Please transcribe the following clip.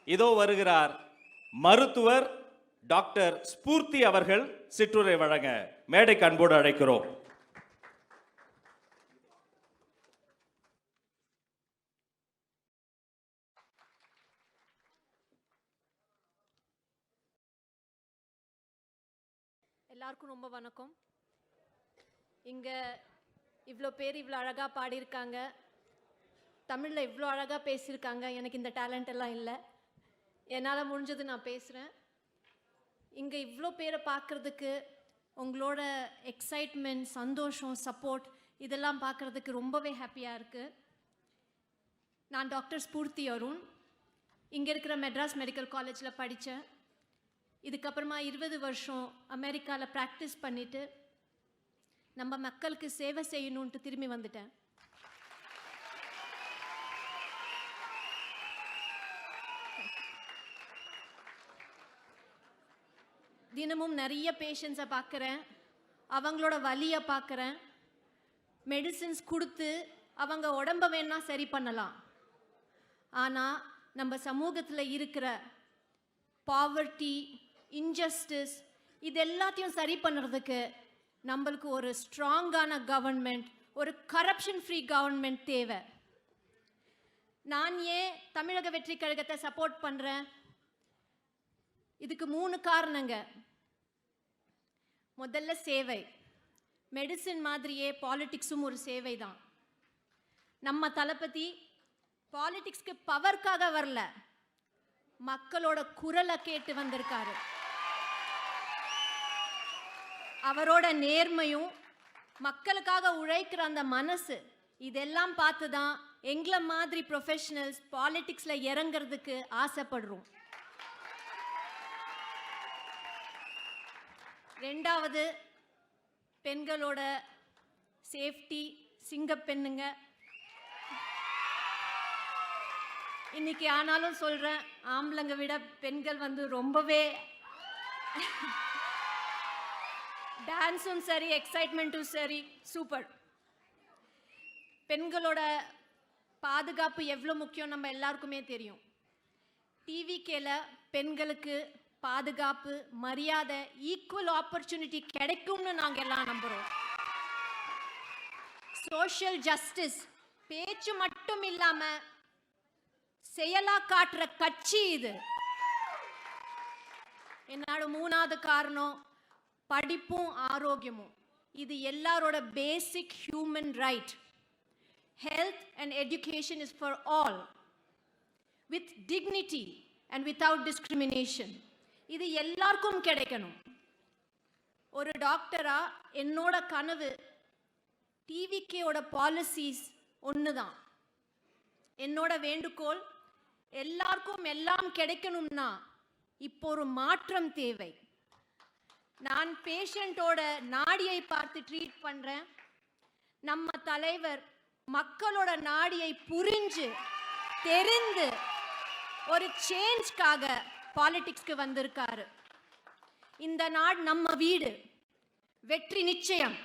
இதோ வருகிறார் மருத்துவர் டாக்டர் ஸ்பூர்த்தி அவர்கள் சிற்றுரை வழங்க மேடைக்கு அன்போடு அழைக்கிறோம். எல்லாருக்கும் ரொம்ப வணக்கம். இங்க இவ்வளோ பேர் இவ்வளோ அழகாக பாடியிருக்காங்க, தமிழில் இவ்வளோ அழகாக பேசியிருக்காங்க. எனக்கு இந்த டேலண்ட் எல்லாம் இல்லை, என்னால் முடிஞ்சது நான் பேசுகிறேன். இங்கே இவ்வளோ பேரை பார்க்குறதுக்கு உங்களோட எக்ஸைட்மெண்ட், சந்தோஷம், சப்போர்ட் இதெல்லாம் பார்க்குறதுக்கு ரொம்பவே ஹாப்பியாக இருக்குது. நான் டாக்டர் ஸ்பூர்த்தி அருண், இங்கே இருக்கிற மெட்ராஸ் மெடிக்கல் காலேஜில் படித்தேன். இதுக்கப்புறமா 20 வருஷம் அமெரிக்காவில் ப்ராக்டிஸ் பண்ணிவிட்டு நம்ம மக்களுக்கு சேவை செய்யணுன்ட்டு திரும்பி வந்துட்டேன். தினமும் நிறைய பேஷண்ட்ஸை பார்க்குறேன், அவங்களோட வலியை பார்க்குறேன். மெடிசின்ஸ் கொடுத்து அவங்க உடம்பை வேணா சரி பண்ணலாம், ஆனால் நம்ம சமூகத்தில் இருக்கிற பாவர்ட்டி, இன்ஜஸ்டிஸ் இது எல்லாத்தையும் சரி பண்ணுறதுக்கு நம்மளுக்கு ஒரு ஸ்ட்ராங்கான கவர்மெண்ட், ஒரு கரப்ஷன் ஃப்ரீ கவர்மெண்ட் தேவை. நான் ஏன் தமிழக வெற்றி கழகத்தை சப்போர்ட் பண்ணுறேன்? இதுக்கு 3 காரணங்க. முதல்ல சேவை. மெடிசின் மாதிரியே பாலிடிக்ஸும் ஒரு சேவை தான். நம்ம தளபதி பாலிடிக்ஸ்க்கு பவர்க்காக வரல, மக்களோட குரலை கேட்டு வந்திருக்காரு. அவரோட நேர்மையும் மக்களுக்காக உழைக்கிற அந்த மனசு இதெல்லாம் பார்த்து தான் எங்களை மாதிரி ப்ரொஃபஷனல்ஸ் பாலிடிக்ஸில் இறங்கிறதுக்கு ஆசைப்படுறோம். ரெண்டாவது, பெண்களோட சேஃப்டி. சிங்கப்பெண்ணுங்க இன்னைக்கு ஆனாலும் சொல்கிறேன், ஆம்பளைங்க விட பெண்கள் ரொம்பவே டான்ஸும் சரி, எக்ஸைட்மெண்ட்டும் சரி, சூப்பர். பெண்களோட பாதுகாப்பு எவ்வளோ முக்கியம் நம்ம எல்லாருக்குமே தெரியும். டிவிகேல பெண்களுக்கு பாதுகாப்பு, மரியாதை, ஈக்குவல் ஆப்பர்ச்சுனிட்டி கிடைக்கும்னு நாங்கள் எல்லாம் நம்புகிறோம். சோஷியல் ஜஸ்டிஸ் பேச்சு மட்டும் இல்லாமல் செயலா காட்டுற கட்சி இது. என்னோட 3வது காரணம் படிப்பும் ஆரோக்கியமும். இது எல்லாரோட பேசிக் human right. Health and education is for all with dignity and without discrimination. இது எல்லாருக்கும் கிடைக்கணும். ஒரு டாக்டரா என்னோட கனவு டிவிகேயோட பாலிசிஸ் ஒன்று தான். என்னோட வேண்டுகோள், எல்லாருக்கும் எல்லாம் கிடைக்கணும்னா இப்போ ஒரு மாற்றம் தேவை. நான் பேஷண்டோட நாடியை பார்த்து ட்ரீட் பண்ணுறேன். நம்ம தலைவர் மக்களோட நாடியை புரிஞ்சு தெரிந்து ஒரு சேஞ்ச்காக பாலிடிக்ஸ்க்கு வந்திருக்காரு. இந்த நாடு நம்ம வீடு. வெற்றி நிச்சயம்.